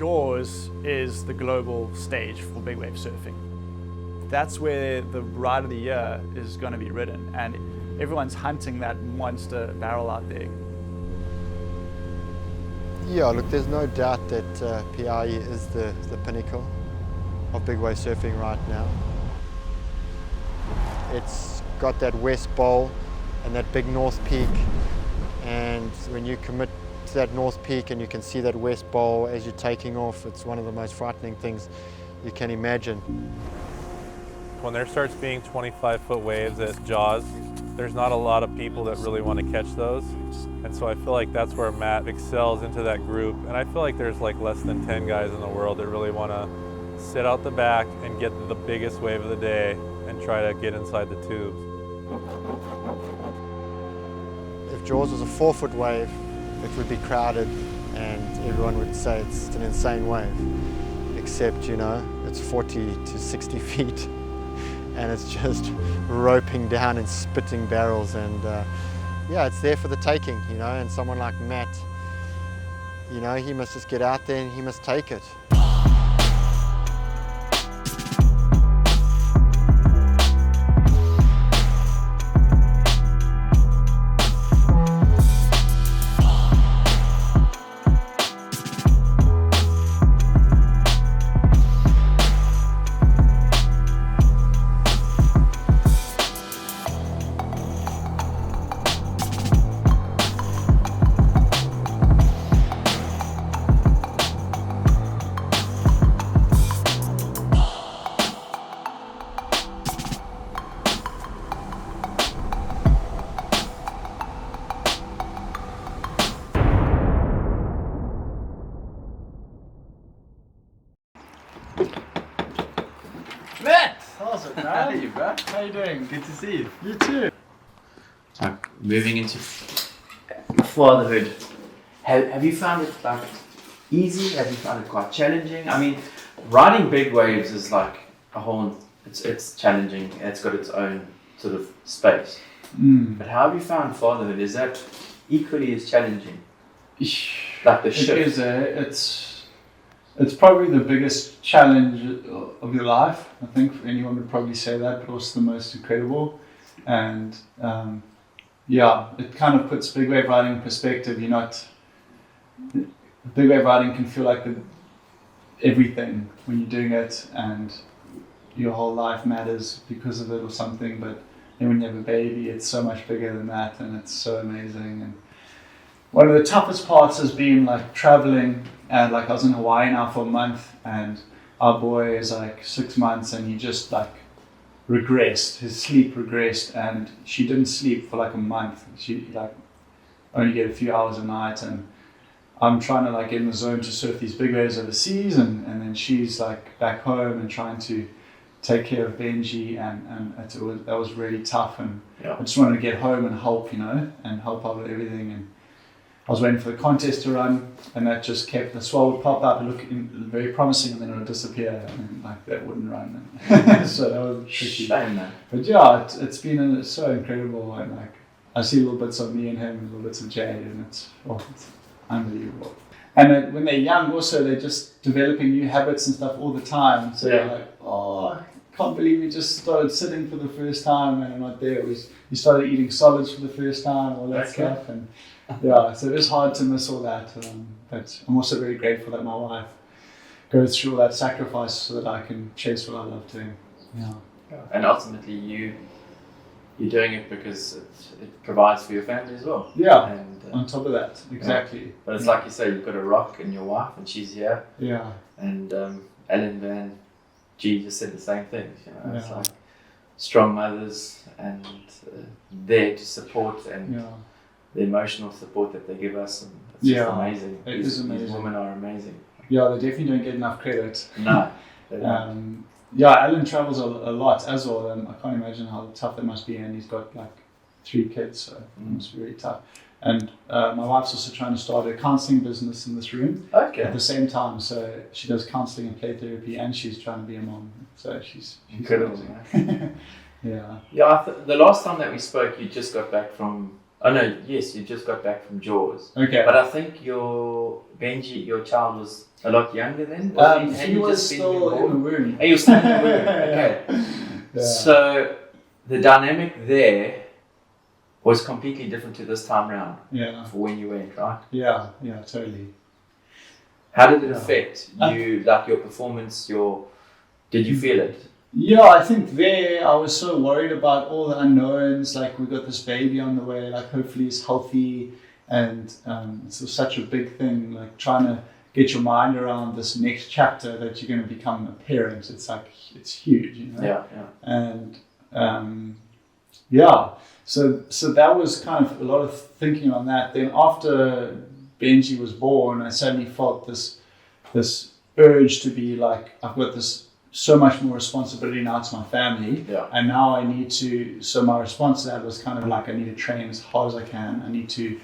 Jaws is the global stage for big wave surfing. That's where the ride of the year is going to be ridden, and everyone's hunting that monster barrel out there. Yeah, look, there's no doubt that PI is the pinnacle of big wave surfing right now. It's got that west bowl and that big north peak, and when you commit to that north peak and you can see that west bowl as you're taking off, it's one of the most frightening things you can imagine. When there starts being 25-foot waves at Jaws, there's not a lot of people that really want to catch those. And so I feel like that's where Matt excels into that group. And I feel like there's like less than 10 guys in the world that really want to sit out the back and get the biggest wave of the day and try to get inside the tubes. If Jaws was a 4-foot wave, it would be crowded and everyone would say it's an insane wave. Except, you know, it's 40 to 60 feet and it's just roping down and spitting barrels, and yeah, it's there for the taking, you know, and someone like Matt, you know, he must just get out there and he must take it. Matt! How's it, man? Hey, bro. How you doing? Good to see you. You too. Moving into fatherhood. Have you found it like easy? Have you found it quite challenging? I mean, riding big waves is like a whole. It's challenging. It's got its own sort of space. But how have you found fatherhood? Is that equally as challenging? Like the shift. It is. It's probably the biggest challenge of your life. I think anyone would probably say that, but also the most incredible. And yeah, it kind of puts big wave riding in perspective. You're not. Big wave riding can feel like everything when you're doing it, and your whole life matters because of it or something. But then when you have a baby, it's so much bigger than that, and it's so amazing. And one of the toughest parts has been like traveling, and like I was in Hawaii now for a month, and our boy is like 6 months, and he just like regressed. His sleep regressed, and she didn't sleep for like a month. She like only get a few hours a night, and I'm trying to like get in the zone to surf these big waves overseas, and then she's like back home and trying to take care of Benji, and that was really tough, and Yeah. I just wanted to get home and help, you know, and help out with everything. And I was waiting for the contest to run, and that just kept, the swell would pop up and look very promising, and then it would disappear, and like that wouldn't run. So that was tricky. Shame, man. But yeah, it's been so incredible, and like I see little bits of me and him, and little bits of Jade, and it's unbelievable. And when they're young, also they're just developing new habits and stuff all the time. So Yeah. you're like, oh, I can't believe we just started sitting for the first time, and I'm not there. We started eating solids for the first time, all that stuff, and yeah, so it is hard to miss all that. But I'm also very grateful that my wife goes through all that sacrifice so that I can chase what I love doing. Yeah. And ultimately, you're doing it because it provides for your family as well. Yeah. And On top of that, exactly. but it's like you say, you've got a rock and your wife, and she's here. Yeah. And Ellen Van G just said the same thing. You know, it's Yeah. like strong mothers and there to support and Yeah. the emotional support that they give us, and it's just Yeah, amazing. it These is amazing. These women are amazing. Yeah, they definitely don't get enough credit. No, they don't. Yeah, Alan travels a lot as well. I can't imagine how tough it must be, and he's got like 3 kids, so it must be really tough. And my wife's also trying to start a counselling business in this room Okay. at the same time. So she does counselling and play therapy, and she's trying to be a mom. So she's Incredible, amazing. Yeah. Yeah, the last time that we spoke, you just got back from Oh no, yes, you just got back from Jaws. Okay. But I think your Benji, your child was a lot younger then? He was still in the womb. Oh, you were still in the womb, okay. Yeah. So the dynamic there was completely different to this time round Yeah. for when you went, right? Yeah, totally. How did it affect you, like your performance, did you feel it? Yeah, I think there I was so worried about all the unknowns, like we got this baby on the way, like hopefully he's healthy, and it's such a big thing, like trying to get your mind around this next chapter that you're going to become a parent. It's like, it's huge, you know? Yeah. And so that was kind of a lot of thinking on that. Then after Benji was born, I suddenly felt this urge to be like, I've got this so much more responsibility now to my family, and now I need to, so my response to that was kind of like, I need to train as hard as I can. I need to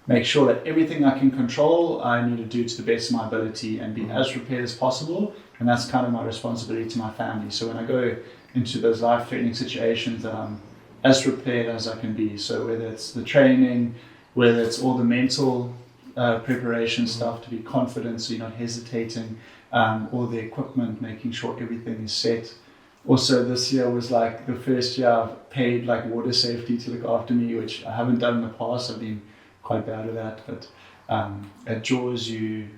make sure that everything I can control, I need to do to the best of my ability and be as prepared as possible. And that's kind of my responsibility to my family. So when I go into those life-threatening situations, that I'm as prepared as I can be. So whether it's the training, whether it's all the mental preparation stuff to be confident so you're not hesitating, all the equipment, making sure everything is set. Also, this year was like the first year I've paid like water safety to look after me, which I haven't done in the past. I've been quite bad at that, but at Jaws, you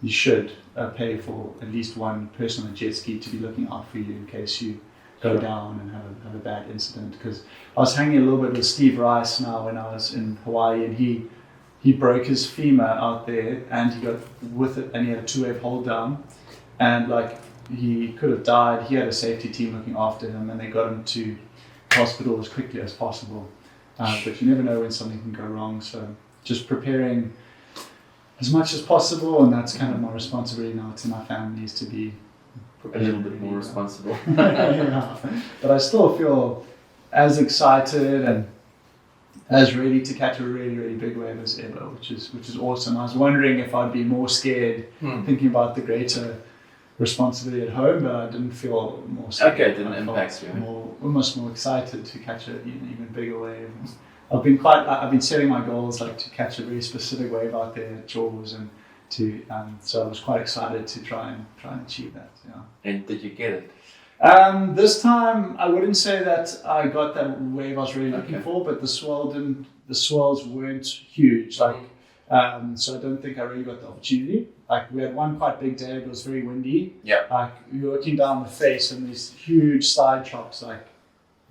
should pay for at least one person on a jet ski to be looking out for you in case you go down and have a bad incident. Because I was hanging a little bit with Steve Rice now when I was in Hawaii, and he broke his femur out there, and he got with it, and he had a 2-wave hold down, and like he could have died. He had a safety team looking after him, and they got him to hospital as quickly as possible. But you never know when something can go wrong, so just preparing as much as possible, and that's kind of my responsibility now to my family, is to be a little bit more responsible. Yeah. But I still feel as excited and as ready to catch a really, really big wave as ever, which is awesome. I was wondering if I'd be more scared thinking about the greater responsibility at home, but I didn't feel more scared. Okay, it didn't impact you. Almost more excited to catch an even bigger wave. I've been setting my goals like to catch a very specific wave out there at Jaws, and so I was quite excited to try and achieve that. Yeah. And did you get it? This time I wouldn't say that I got that wave I was really looking for, but the swells weren't huge. Like, so I don't think I really got the opportunity. Like, we had one quite big day, it was very windy. Yeah. Like, you were looking down the face and these huge side chops, like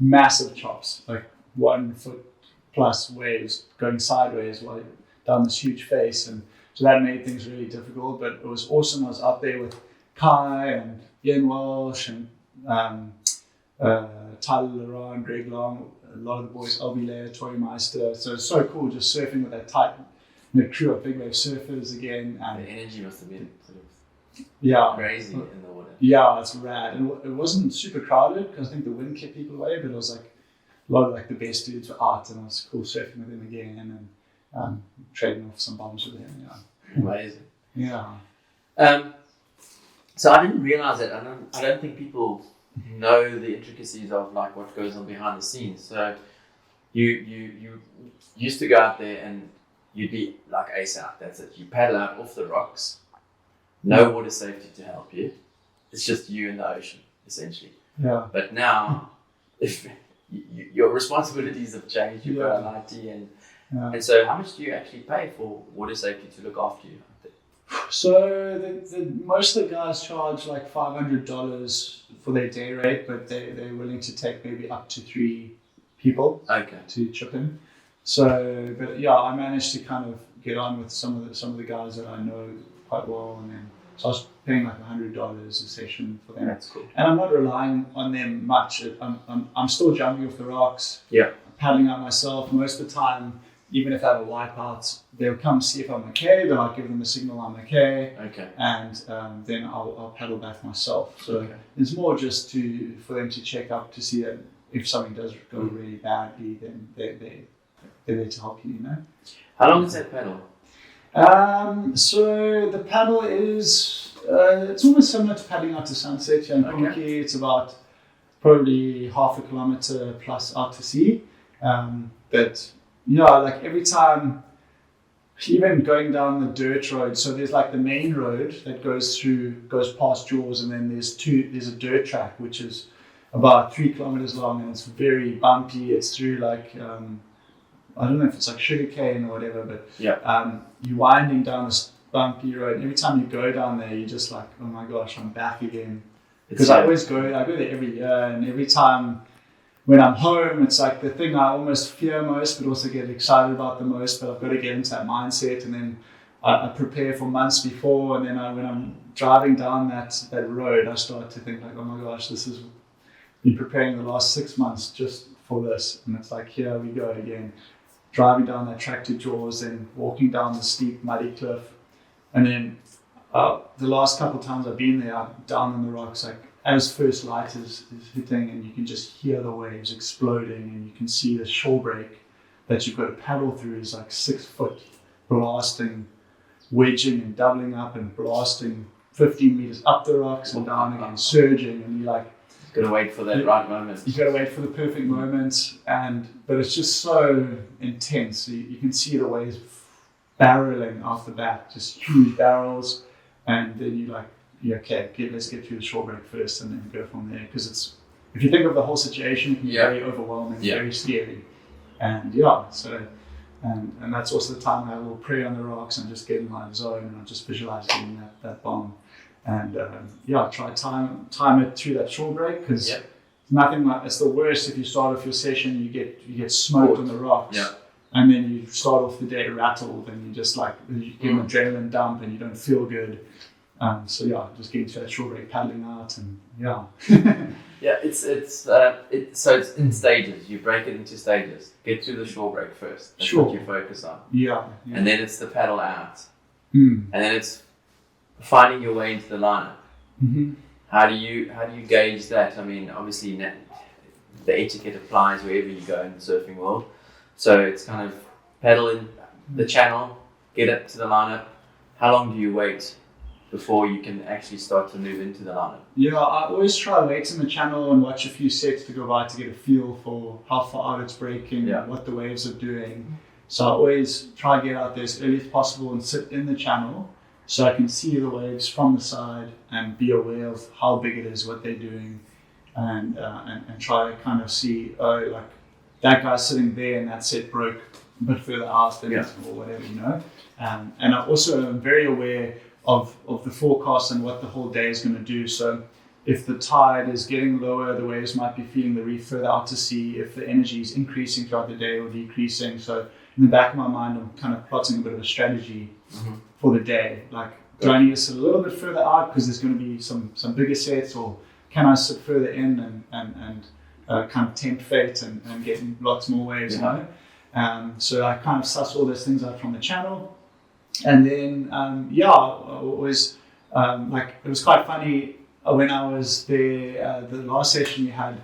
massive chops, like 1 foot plus waves going sideways while you're down this huge face. And so that made things really difficult, but it was awesome. I was up there with Kai and Ian Walsh and Tyler Leron, Greg Long, a lot of the boys, LB Lair, Tori Meister. So it's so cool just surfing with that tight crew of big wave surfers again. The energy must have been sort of crazy in the water. Yeah, it's rad. And it wasn't super crowded because I think the wind kept people away, but it was like a lot of like the best dudes were out, and it was cool surfing with them again and trading off some bombs with them. Yeah. Amazing. Yeah. So I didn't realize that. I don't think people know the intricacies of like what goes on behind the scenes. So you used to go out there and you'd be like ace out. That's it. You paddle out off the rocks. No water safety to help you. It's just you in the ocean, essentially. Yeah. But now, if your responsibilities have changed, you've got an IT and so how much do you actually pay for water safety to look after you? So most of the guys charge like $500 for their day rate, but they're willing to take maybe up to 3 people to chip in. So, but yeah, I managed to kind of get on with some of the guys that I know quite well, and then so I was paying like $100 a session for them. That's cool. And I'm not relying on them much. I'm still jumping off the rocks. Yeah. Paddling out myself most of the time. Even if I have a wipeout, they'll come see if I'm okay, but I'll give them a signal I'm okay. Okay. And then I'll paddle back myself. So it's more just for them to check up to see that if something does go really badly, then they're there to help you, you know. How long is that paddle? So the paddle is, it's almost similar to paddling out to Sunset here in Kumaki. It's about probably half a kilometer plus out to sea. But like every time, even going down the dirt road, so there's like the main road that goes past Jaws, and then there's a dirt track which is about 3 kilometers long, and it's very bumpy. It's through like I don't know if it's like sugarcane or whatever, but you're winding down this bumpy road, and every time you go down there, you're just like, oh my gosh, I'm back again. Because I go there every year, and every time when I'm home, it's like the thing I almost fear most, but also get excited about the most. But I've got to get into that mindset, and then I prepare for months before, and then when I'm driving down that road, I start to think like, oh my gosh, this has been preparing the last 6 months just for this, and it's like, here we go again, driving down that track to Jaws, and walking down the steep muddy cliff, and then the last couple of times I've been there, I'm down on the rocks, like as first light is hitting, and you can just hear the waves exploding, and you can see the shore break that you've got to paddle through is like 6 foot, blasting, wedging and doubling up and blasting 15 meters up the rocks and down again, surging, and you're like, gotta wait for that right moment. You gotta wait for the perfect moment, but it's just so intense. You can see the waves barreling off the back, just huge barrels, and then you're like, yeah, okay, let's get through the shore break first, and then go from there. Because if you think of the whole situation, it can be very overwhelming, very scary, and and that's also the time I will pray on the rocks and just get in my zone, and I just visualize getting that bomb, and try time it through that shore break, because nothing like it's the worst if you start off your session, you get smoked on the rocks. And then you start off the day rattled, and you just like you get an adrenaline dump, and you don't feel good. Just getting to that shore break, paddling out, and so it's in stages. You break it into stages. Get through the shore break first. That's what you focus on. And then it's the paddle out, and then it's finding your way into the lineup. How do you gauge that? I mean, obviously the etiquette applies wherever you go in the surfing world. So it's kind of paddle in the channel, get up to the lineup. How long do you wait before you can actually start to move into the lineup? I always try to wait in the channel and watch a few sets to go by to get a feel for how far out it's breaking, what the waves are doing. So I always try to get out there as early as possible and sit in the channel so I can see the waves from the side and be aware of how big it is, what they're doing, and try to kind of see, like that guy's sitting there and that set broke a bit further out than or whatever, and I also am very aware of the forecast and what the whole day is going to do. So if the tide is getting lower, the waves might be feeling the reef further out to sea. If the energy is increasing throughout the day or decreasing. So in the back of my mind, I'm kind of plotting a bit of a strategy for the day. Like, do I need to sit a little bit further out because there's going to be some bigger sets, or can I sit further in and kind of tempt fate and get lots more waves, So I kind of suss all those things out from the channel. And then, I always, it was quite funny when I was there, the last session we had,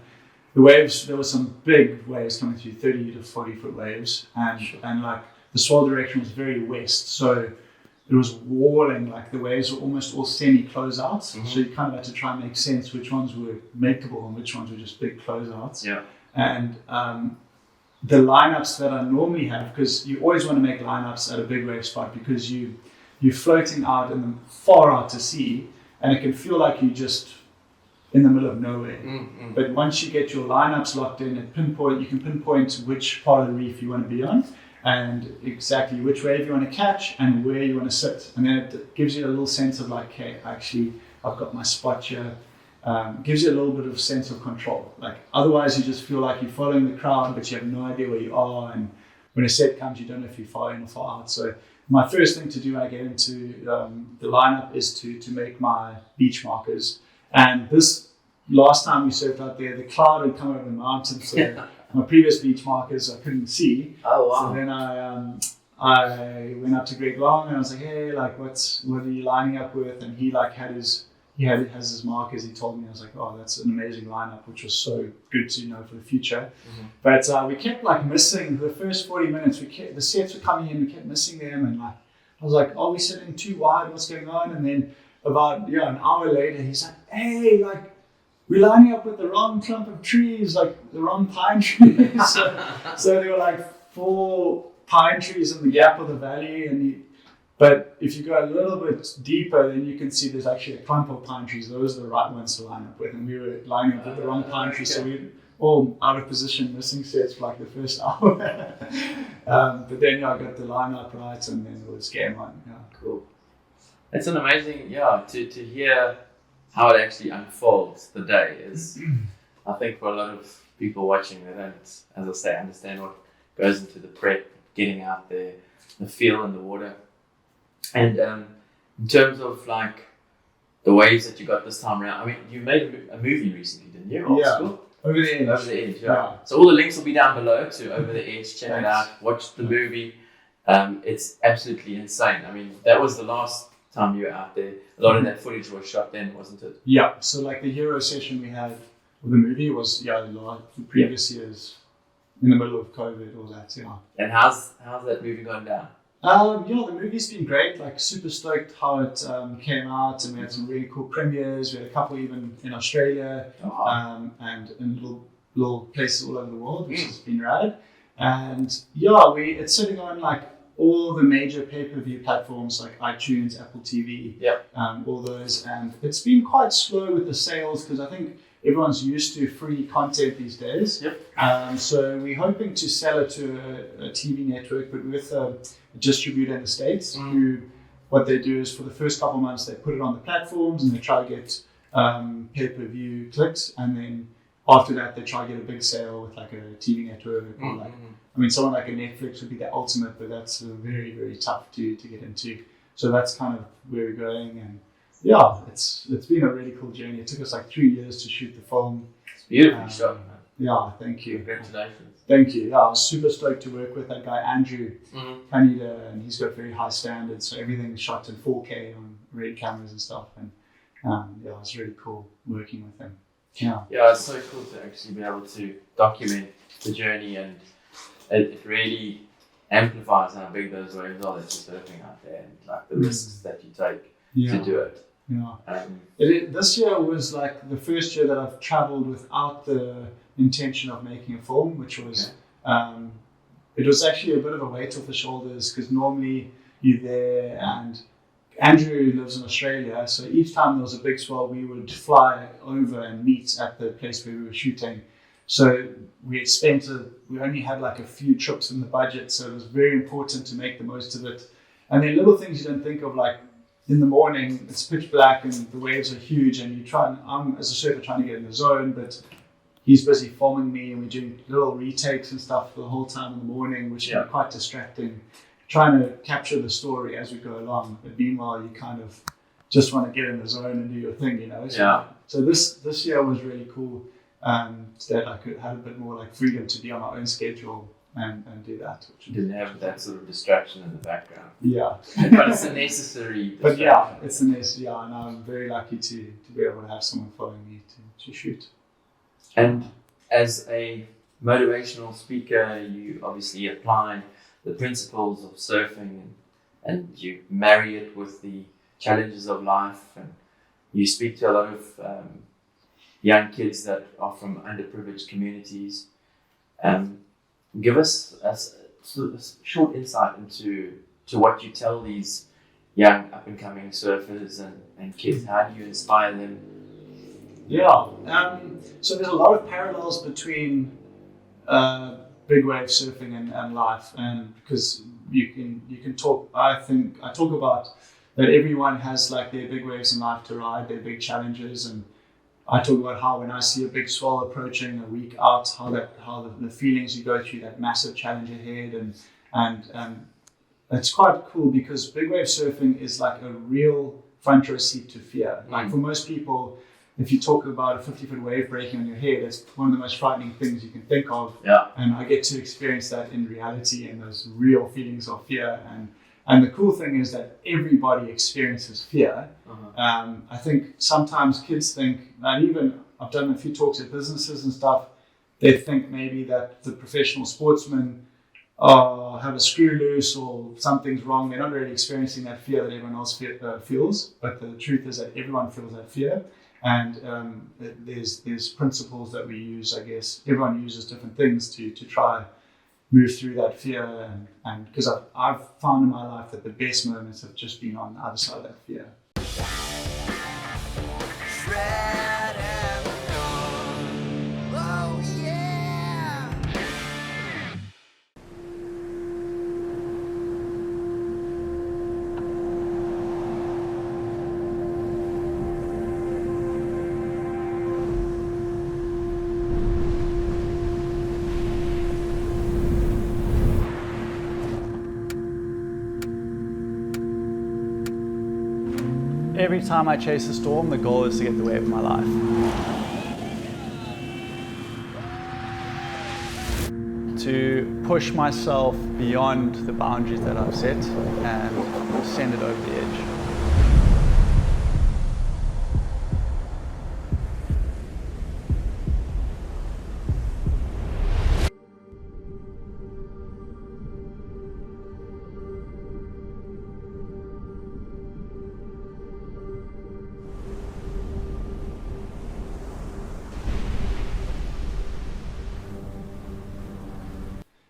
the waves, there were some big waves coming through, 30 to 40 foot waves, and like the swell direction was very west, so it was walling, like the waves were almost all semi-closeouts, so you kind of had to try and make sense which ones were makeable and which ones were just big closeouts. And the lineups that I normally have, because you always want to make lineups at a big wave spot because you're floating out in the far out to sea, and it can feel like you're just in the middle of nowhere. But once you get your lineups locked in, you can pinpoint which part of the reef you want to be on, and exactly which wave you want to catch and where you want to sit. And then it gives you a little sense of like, hey, actually, I've got my spot here. Gives you a little bit of sense of control. Like otherwise, you just feel like you're following the crowd, but you have no idea where you are. And when a set comes, you don't know if you're far in or far out. So my first thing to do when I get into the lineup is to make my beach markers. And this last time we surfed out there, the cloud had come over the mountain, so my previous beach markers I couldn't see. Oh wow! So then I went up to Greg Long and I was like, hey, like what are you lining up with? And he like has his markers. He told me, I was like, oh, that's an amazing lineup, which was so good to know for the future. But we kept like missing the first 40 minutes. The sets were coming in, we kept missing them, and like I was like, are we sitting too wide? What's going on? And then about an hour later, he's like, hey, like we're lining up with the wrong clump of trees, like the wrong pine trees. So they were like 4 pine trees in the gap of the valley, but if you go a little bit deeper, then you can see there's actually a clump of pine trees. Those are the right ones to line up with, and we were lining up with the wrong pine trees, so we all out of position, missing sets for like the first hour. But then I got the lineup right, and then it was game on. Yeah. Cool. It's an amazing, to hear how it actually unfolds the day is, I think for a lot of people watching, they don't, as I say, understand what goes into the prep, getting out there, the feel in the water. And in terms of like the waves that you got this time around, I mean, you made a movie recently, didn't you? Yeah. School? Over the edge. Over the Edge, yeah. So all the links will be down below to Over the Edge. Check it out. Watch the movie. It's absolutely insane. I mean, that was the last time you were out there. A lot of that footage was shot then, wasn't it? Yeah. So like the hero session we had with the movie was the previous years in the middle of COVID, all that. Yeah. And how's that movie going down? The movie's been great. Like super stoked how it came out, and we had some really cool premieres. We had a couple even in Australia, and in little places all over the world, which has been rad. And it's sitting on like all the major pay-per-view platforms like iTunes, Apple TV, all those. And it's been quite slow with the sales because I think everyone's used to free content these days. So we're hoping to sell it to a TV network, but with a distributor in the States who, what they do is for the first couple of months, they put it on the platforms and they try to get pay-per-view clicks. And then after that, they try to get a big sale with like a TV network or like, I mean, someone like a Netflix would be the ultimate, but that's very, very tough to get into. So that's kind of where we're going. And it's been a really cool journey. It took us like 3 years to shoot the film. It's beautifully shot, man. Yeah, thank you. Congratulations. Thank you. Yeah, I was super stoked to work with that guy, Andrew Canada, and he's got very high standards. So everything's shot in 4K on Red cameras and stuff. And it was really cool working with him. Yeah, it's so cool to actually be able to document the journey, and it really amplifies how big those waves are that you're surfing out there, and like the risks that you take to do it. This year was like the first year that I've traveled without the intention of making a film, which was it was actually a bit of a weight off the shoulders because normally you're there, and Andrew lives in Australia, so each time there was a big swell we would fly over and meet at the place where we were shooting. So we only had like a few trips in the budget, so it was very important to make the most of it. And then little things you don't think of, like in the morning it's pitch black and the waves are huge, and I'm as a surfer trying to get in the zone, but he's busy filming me and we're doing little retakes and stuff for the whole time in the morning, which can be quite distracting, trying to capture the story as we go along. But meanwhile, you kind of just want to get in the zone and do your thing, you know. So this year was really cool that I could have a bit more like freedom to be on my own schedule and do that. You didn't have that sort of distraction in the background. Yeah. But it's a necessary distraction. But it's a necessary, and I'm very lucky to be able to have someone following me to shoot. And as a motivational speaker, you obviously apply the principles of surfing and you marry it with the challenges of life, and you speak to a lot of young kids that are from underprivileged communities. Give us a short insight into what you tell these young up-and-coming surfers and kids. How do you inspire them? So there's a lot of parallels between big wave surfing and life, and because you can talk. I talk about that everyone has like their big waves in life to ride, their big challenges, and I talk about how when I see a big swell approaching a week out, how the feelings you go through, that massive challenge ahead, and it's quite cool because big wave surfing is like a real front row seat to fear. Like for most people, if you talk about a 50-foot wave breaking on your head, it's one of the most frightening things you can think of. And I get to experience that in reality and those real feelings of fear. And the cool thing is that everybody experiences fear. I think sometimes kids think, and even I've done a few talks at businesses and stuff, they think maybe that the professional sportsmen have a screw loose or something's wrong. They're not really experiencing that fear that everyone else feels. But the truth is that everyone feels that fear. And there's principles that we use, I guess. Everyone uses different things to try move through that fear, and because I've found in my life that the best moments have just been on the other side of that fear. Every time I chase a storm, the goal is to get the wave of my life. To push myself beyond the boundaries that I've set and send it over the edge.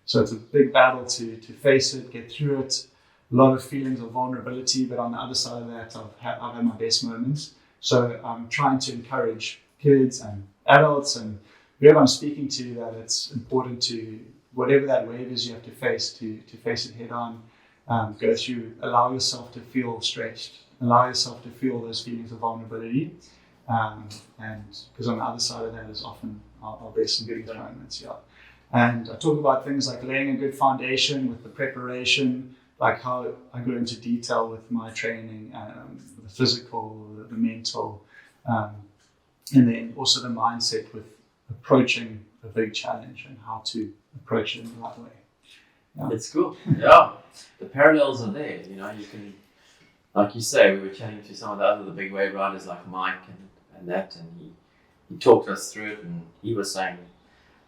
So it's a big battle to face it, get through it. A lot of feelings of vulnerability, but on the other side of that, I've had my best moments. So I'm trying to encourage kids and adults and whoever I'm speaking to that it's important to, whatever that wave is you have to face it head on. Go through, allow yourself to feel stretched, allow yourself to feel those feelings of vulnerability. And because on the other side of that is often our best and biggest moments, yeah. And I talk about things like laying a good foundation with the preparation, like how I go into detail with my training, the physical, the mental, and then also the mindset with approaching a big challenge and how to approach it in the right way. Yeah. It's cool. Yeah, the parallels are there. You know, you can, like you say, we were chatting to some of the big wave riders like Mike and that, and he talked us through it, and he was saying,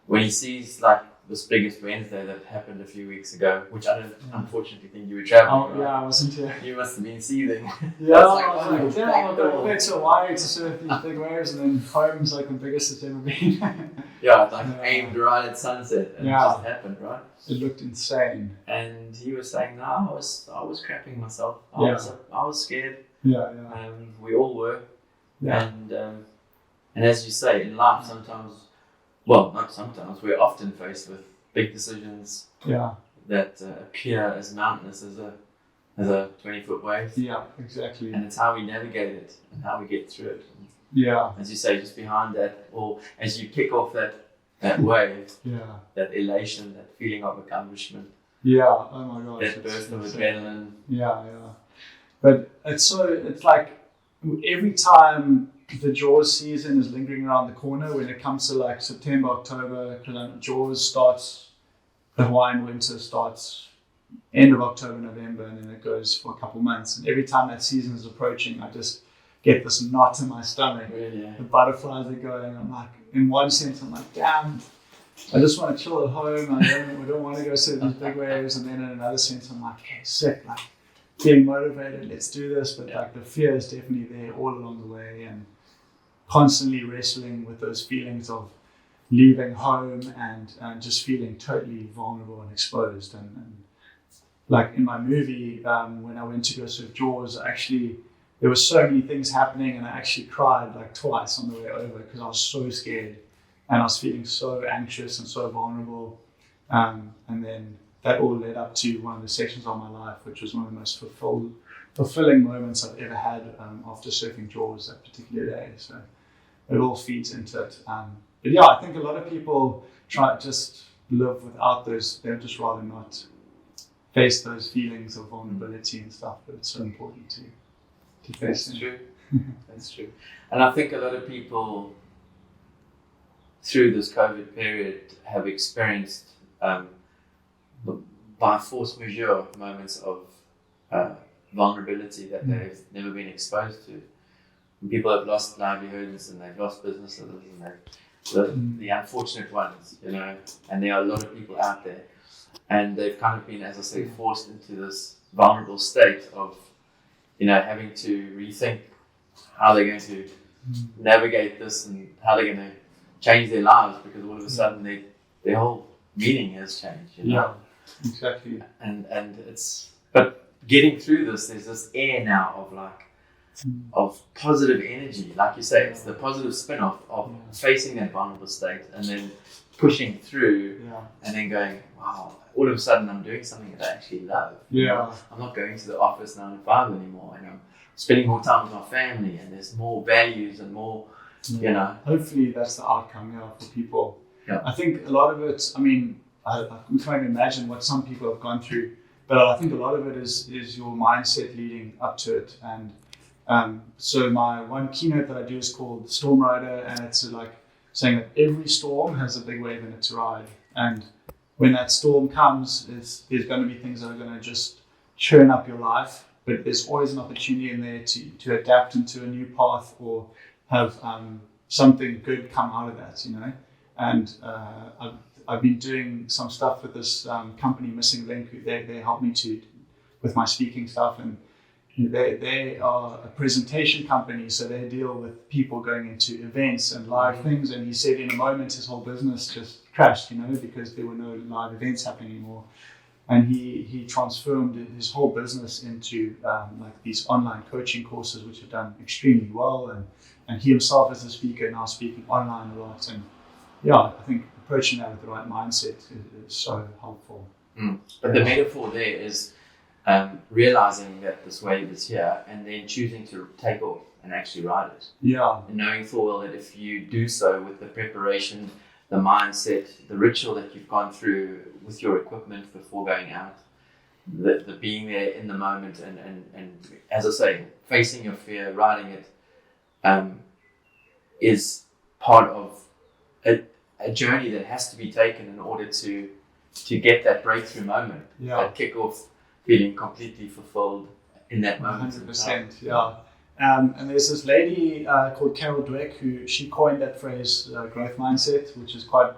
when he sees like this biggest Wednesday that happened a few weeks ago, which I don't unfortunately think you were traveling. Oh, right? Yeah, I wasn't here. You must have been seething. Yeah, I was like, went to Hawaii to surf these big waves, and then home's like the biggest it's ever been. Yeah, it's like aimed right at sunset, and it just happened, right? It looked insane. And he was saying, no, I was crapping myself. I was scared. Yeah. We all were. Yeah. And as you say, in life, well, not sometimes, we're often faced with big decisions that appear as mountainous as a 20-foot wave. Yeah, exactly. And it's how we navigate it and how we get through it. And yeah. as you say, just behind that, or as you kick off that wave, that elation, that feeling of accomplishment. Yeah, oh my gosh. That burst of adrenaline. Yeah. But it's like every time the Jaws season is lingering around the corner, when it comes to like September, October, Jaws starts, the Hawaiian winter starts end of October, November, and then it goes for a couple months. And every time that season is approaching, I just get this knot in my stomach. Really, yeah. The butterflies are going. I'm like, in one sense, I'm like, damn, I just want to chill at home. I don't want to go surf these big waves. And then in another sense, I'm like, okay, sick, like getting motivated, let's do this. But like the fear is definitely there all along the way, and constantly wrestling with those feelings of leaving home and just feeling totally vulnerable and exposed. And like in my movie, when I went to go surf Jaws, there were so many things happening, and I actually cried like twice on the way over because I was so scared and I was feeling so anxious and so vulnerable. And then that all led up to one of the sections of my life, which was one of the most fulfilling moments I've ever had after surfing Jaws that particular day. So it all feeds into it. But yeah, I think a lot of people try to just live without those. They'd just rather not face those feelings of vulnerability and stuff. But it's so important to face them. True. That's true. And I think a lot of people through this COVID period have experienced by force majeure moments of vulnerability that they've never been exposed to. And people have lost livelihoods, and they've lost businesses, and the unfortunate ones, you know, and there are a lot of people out there, and they've kind of been, as I say, forced into this vulnerable state of, you know, having to rethink how they're going to navigate this and how they're going to change their lives, because all of a sudden their whole meaning has changed. You know? Yeah, exactly. And but getting through this, there's this air now of like of positive energy, like you say, it's the positive spin off of facing that vulnerable state and then pushing through and then going, wow, all of a sudden I'm doing something that I actually love. You know? I'm not going to the office 9 to 5 anymore, and I'm spending more time with my family, and there's more values and more, you know. Hopefully that's the outcome for people. Yeah. I think a lot of it, I mean, I'm trying to imagine what some people have gone through, but I think a lot of it is your mindset leading up to it. And so my one keynote that I do is called Storm Rider, and it's like saying that every storm has a big wave in it to ride. And when that storm comes, there's going to be things that are going to just churn up your life, but there's always an opportunity in there to adapt into a new path or have something good come out of that, you know. And I've been doing some stuff with this company, Missing Link. They help me with my speaking stuff, and they are a presentation company, so they deal with people going into events and live things. And he said in a moment his whole business just crashed, you know, because there were no live events happening anymore. And he transformed his whole business into like these online coaching courses, which have done extremely well. And he himself as a speaker now speaking online a lot. And yeah, I think approaching that with the right mindset is so helpful. But the metaphor there is realizing that this wave is here and then choosing to take off and actually ride it. Yeah. And knowing full well that if you do so with the preparation, the mindset, the ritual that you've gone through with your equipment before going out, the being there in the moment and as I say, facing your fear, riding it, is part of a journey that has to be taken in order to get that breakthrough moment, that kick off, feeling completely fulfilled in that moment. 100%, yeah. And there's this lady called Carol Dweck she coined that phrase, growth mindset, which is quite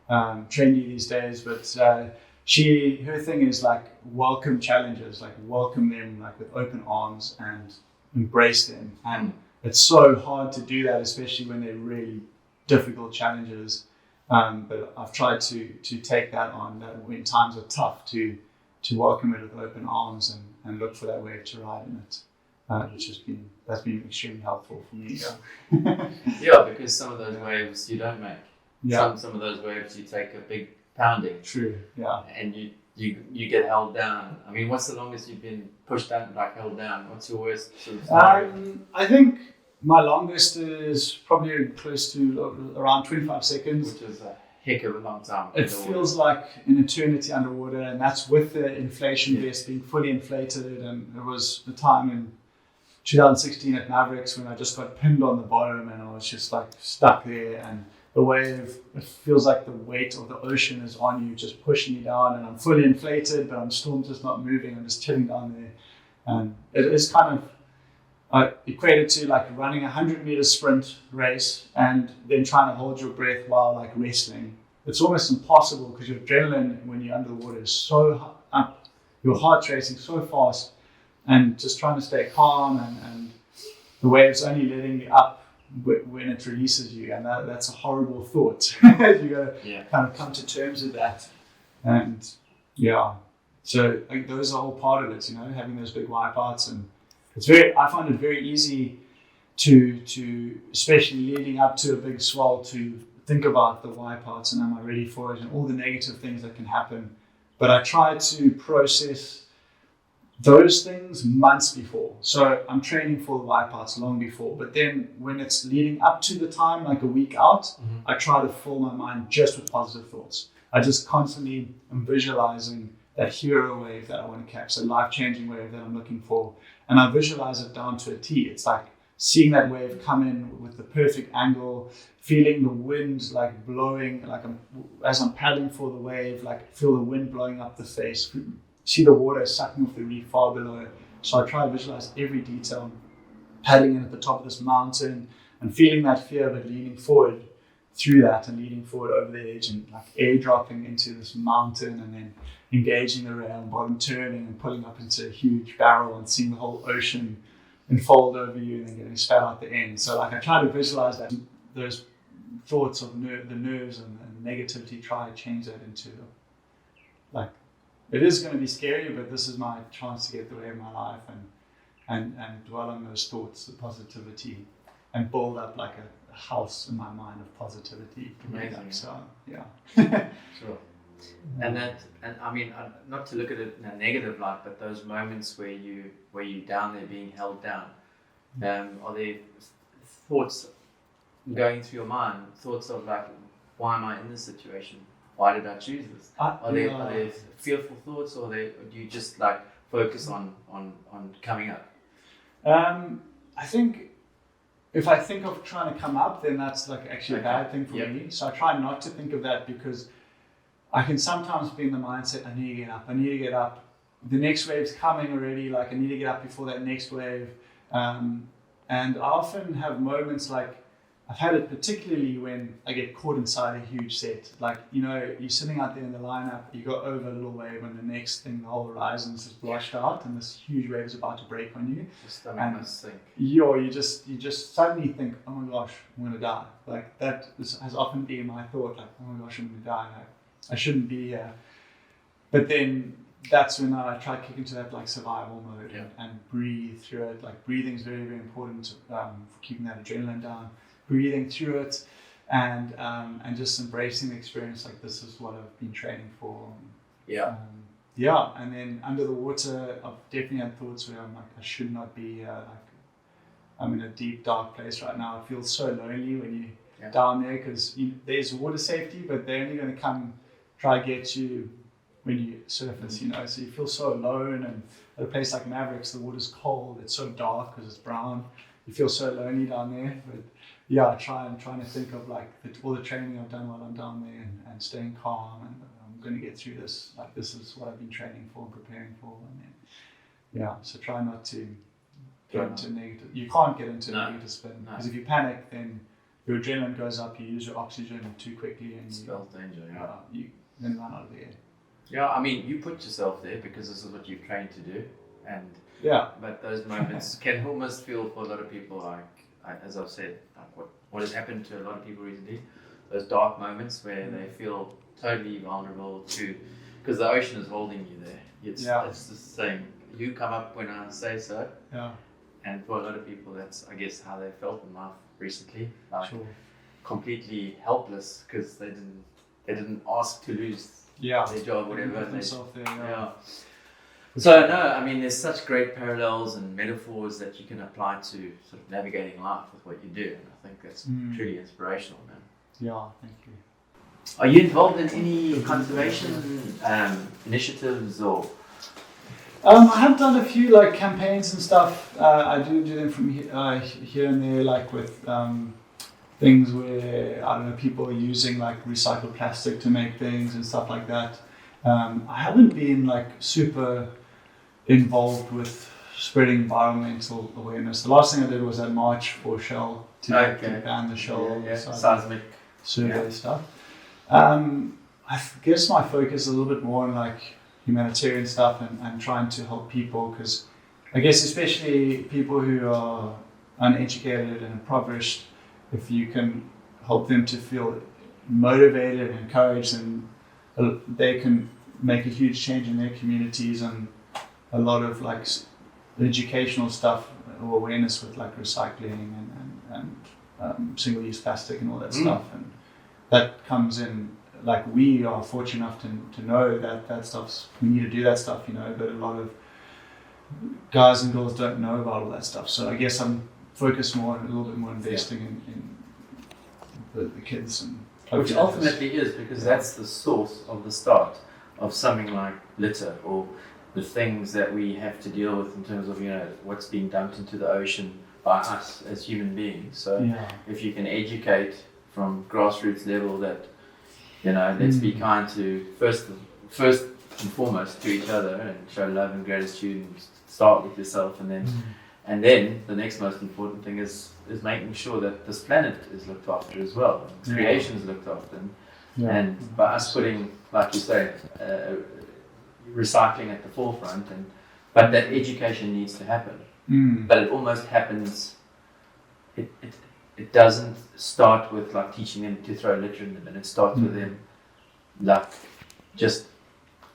trendy these days. But her thing is like welcome challenges, like welcome them like with open arms and embrace them. And it's so hard to do that, especially when they're really difficult challenges. But I've tried to take that on, that when times are tough, to welcome it with open arms and look for that wave to ride in it, which that's been extremely helpful for me. Yeah, because some of those waves you don't make. Yeah. Some of those waves you take a big pounding. True. Yeah. And you get held down. I mean, what's the longest you've been pushed down, like held down? What's your worst sort of scenario? I think my longest is probably close to around 25 seconds. Which is a heck of a long time. It feels like an eternity underwater, and that's with the inflation vest being fully inflated. And it was the time in 2016 at Mavericks when I just got pinned on the bottom and I was just like stuck there, and the wave, it feels like the weight of the ocean is on you, just pushing you down, and I'm fully inflated, but I'm still just not moving. I'm just chilling down there. And it is kind of equated to like running a 100-meter sprint race and then trying to hold your breath while like wrestling. It's almost impossible because your adrenaline when you're under the water is so up, your heart's racing so fast, and just trying to stay calm and the wave's only letting you up when it releases you, and that's a horrible thought. You gotta kind of come to terms with that. And so like, those are all part of it, you know, having those big wipeouts. And I find it very easy to especially leading up to a big swell, to think about the wipeouts and am I ready for it and all the negative things that can happen. But I try to process those things months before. So I'm training for the wipeouts long before. But then when it's leading up to the time, like a week out, I try to fill my mind just with positive thoughts. I just constantly am visualizing that hero wave that I want to catch, the life-changing wave that I'm looking for. And I visualize it down to a T. It's like seeing that wave come in with the perfect angle, feeling the wind like blowing, like as I'm paddling for the wave, like feel the wind blowing up the face, see the water sucking off the reef far below. So I try to visualize every detail, paddling in at the top of this mountain and feeling that fear, but leaning forward through that and leaning forward over the edge and like airdropping into this mountain and then engaging the rail, bottom turning and pulling up into a huge barrel and seeing the whole ocean unfold over you and then getting spat out the end. So like I try to visualize those thoughts of the nerves and negativity, try to change that into like, it is going to be scary, but this is my chance to get the way of my life and dwell on those thoughts, the positivity, and build up like a house in my mind of positivity. Amazing. So yeah. Sure. And I mean, not to look at it in a negative light, but those moments where you're down there being held down, are there thoughts going through your mind? Thoughts of like, why am I in this situation? Why did I choose this? Are there fearful thoughts, or do you just like focus on coming up? I think if I think of trying to come up, then that's like actually a bad thing for me. So I try not to think of that, because I can sometimes be in the mindset, I need to get up. The next wave's coming already, like I need to get up before that next wave. And I often have moments like, I've had it particularly when I get caught inside a huge set. Like, you know, you're sitting out there in the lineup, you go over a little wave, and the next thing, the whole horizon's just blotched out, and this huge wave is about to break on you. Your stomach must sink. You just suddenly think, oh my gosh, I'm gonna die. Like that has often been my thought, like, oh my gosh, I'm gonna die. Like, I shouldn't be here. But then that's when I try to kick into that like survival mode and breathe through it. Like breathing is very, very important for keeping that adrenaline down. Breathing through it and just embracing the experience, like this is what I've been training for. And then under the water, I've definitely had thoughts where I'm like, I should not be here. Like I'm in a deep, dark place right now. I feel so lonely when you're down there, because there's water safety, but they're only going to come try to get you when you surface, you know. So you feel so alone, and at a place like Mavericks, the water's cold. It's so dark because it's brown. You feel so lonely down there, but yeah, trying to think of like all the training I've done while I'm down there, and staying calm, and I'm going to get through this. Like this is what I've been training for and preparing for, and then so try not to get into negative. You can't get into negative spin, because if you panic, then your adrenaline goes up. You use your oxygen too quickly, and spells danger. You then run out of the air. Yeah, I mean, you put yourself there because this is what you've trained to do, and but those moments can almost feel for a lot of people like, as I've said, like what has happened to a lot of people recently, those dark moments where they feel totally vulnerable to, because the ocean is holding you there. It's the same. You come up when I say so. Yeah. And for a lot of people, that's, I guess, how they felt in life recently, like completely helpless because they didn't ask to lose their job, whatever. So no, I mean, there's such great parallels and metaphors that you can apply to sort of navigating life with what you do, and I think that's truly inspirational, man. Yeah, thank you. Are you involved in any conservation initiatives or? I have done a few like campaigns and stuff. I do them from here and there, like with things where, I don't know, people are using like recycled plastic to make things and stuff like that. I haven't been like super involved with spreading environmental awareness. The last thing I did was that march for Shell to ban the Shell seismic survey stuff. I guess my focus is a little bit more on like humanitarian stuff and trying to help people, because I guess especially people who are uneducated and impoverished, if you can help them to feel motivated and encouraged, and they can make a huge change in their communities. And a lot of like educational stuff or awareness with like recycling and single-use plastic and all that stuff, and that comes in. Like we are fortunate enough to know that stuff's, we need to do that stuff, you know, but a lot of guys and girls don't know about all that stuff. So I guess I'm focused more, a little bit more investing in the kids. And which ultimately is, because that's the source of the start of something like litter, or the things that we have to deal with in terms of, you know, what's being dumped into the ocean by us as human beings. So if you can educate from grassroots level that, you know, let's be kind to first and foremost to each other, and show love and gratitude, and start with yourself, and then the next most important thing is making sure that this planet is looked after as well, and creation is looked after, and by us putting, like you say, recycling at the forefront, but that education needs to happen, but it almost happens. it doesn't start with like teaching them to throw litter in the bin. It starts with them like just,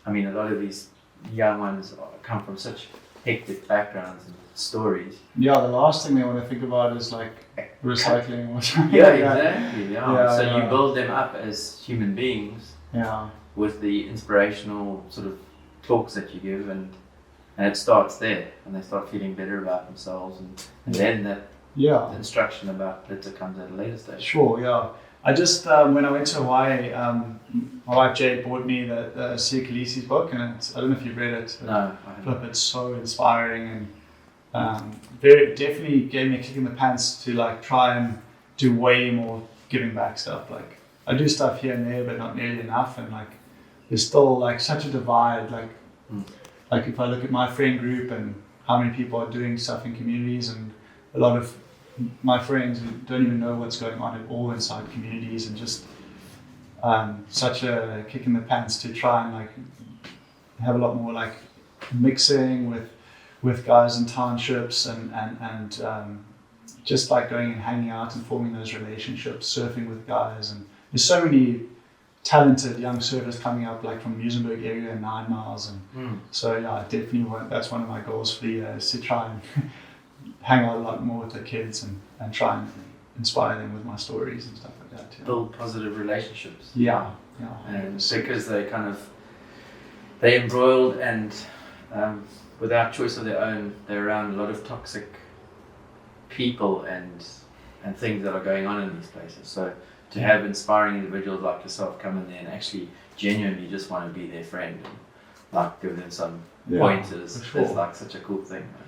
I mean, a lot of these young ones come from such hectic backgrounds and stories. Yeah, the last thing they want to think about is like recycling or something. Yeah, exactly. Yeah. Yeah, So yeah. you build them up as human beings Yeah. with the inspirational sort of talks that you give, and it starts there, and they start feeling better about themselves, and then that Yeah. the instruction about litter comes at a later stage. Sure, yeah. I just, when I went to Hawaii, my wife Jade bought me the Sia Khaleesi's book, and I don't know if you've read it. No, I haven't. Flip, it's so inspiring, and very definitely gave me a kick in the pants to like try and do way more giving back stuff. Like I do stuff here and there, but not nearly enough, and like there's still like such a divide. Like if I look at my friend group and how many people are doing stuff in communities, and a lot of my friends who don't even know what's going on at all inside communities, and just such a kick in the pants to try and like have a lot more like mixing with guys in townships and just like going and hanging out and forming those relationships, surfing with guys, and there's so many talented young surfers coming up like from Muizenberg area and 9 miles, and so yeah, definitely that's one of my goals for the year, is to try and hang out a lot more with the kids and try and inspire them with my stories and stuff like that too. Build positive relationships. Yeah. And because they're embroiled and without choice of their own, they're around a lot of toxic people and things that are going on in these places. So to have inspiring individuals like yourself come in there and actually genuinely just want to be their friend and like give them some pointers, for sure. is like such a cool thing, man.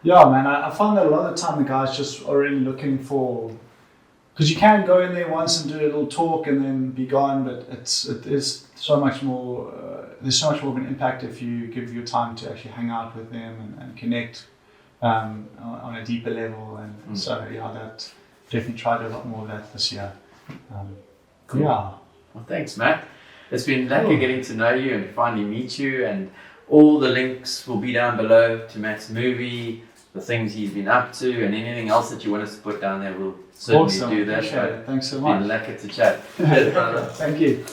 Yeah, man, I found that a lot of the time the guys just are really looking for, because you can go in there once and do a little talk and then be gone, but it is so much more, there's so much more of an impact if you give your time to actually hang out with them and connect on a deeper level, and so yeah, that definitely tried a lot more of that this year. Cool. Yeah. Well, thanks, Matt. It's been lekker getting to know you and finally meet you, and all the links will be down below to Matt's movie, the things he's been up to, and anything else that you want us to put down there, we'll certainly Awesome. do that. Appreciate it. Thanks so It's much. been lekker to chat. Cheers, brother. Thank you.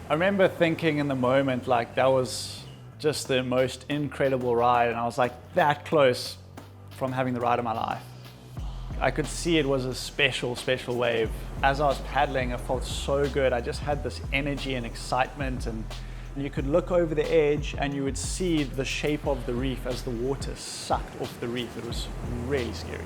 I remember thinking in the moment, like that was just the most incredible ride, and I was like that close from having the ride of my life. I could see it was a special, special wave. As I was paddling, I felt so good. I just had this energy and excitement, and you could look over the edge and you would see the shape of the reef as the water sucked off the reef. It was really scary.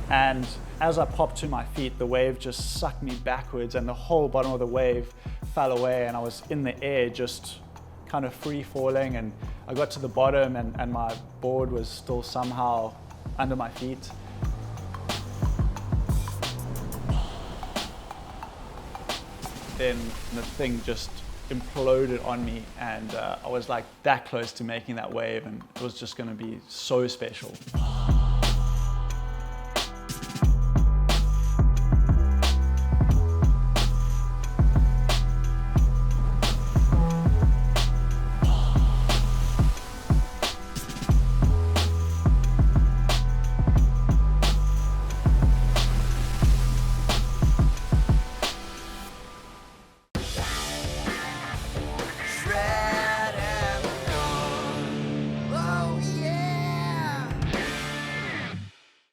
And as I popped to my feet, the wave just sucked me backwards, and the whole bottom of the wave fell away, and I was in the air just kind of free falling, and I got to the bottom and my board was still somehow under my feet. Then the thing just imploded on me, and I was like that close to making that wave, and it was just going to be so special.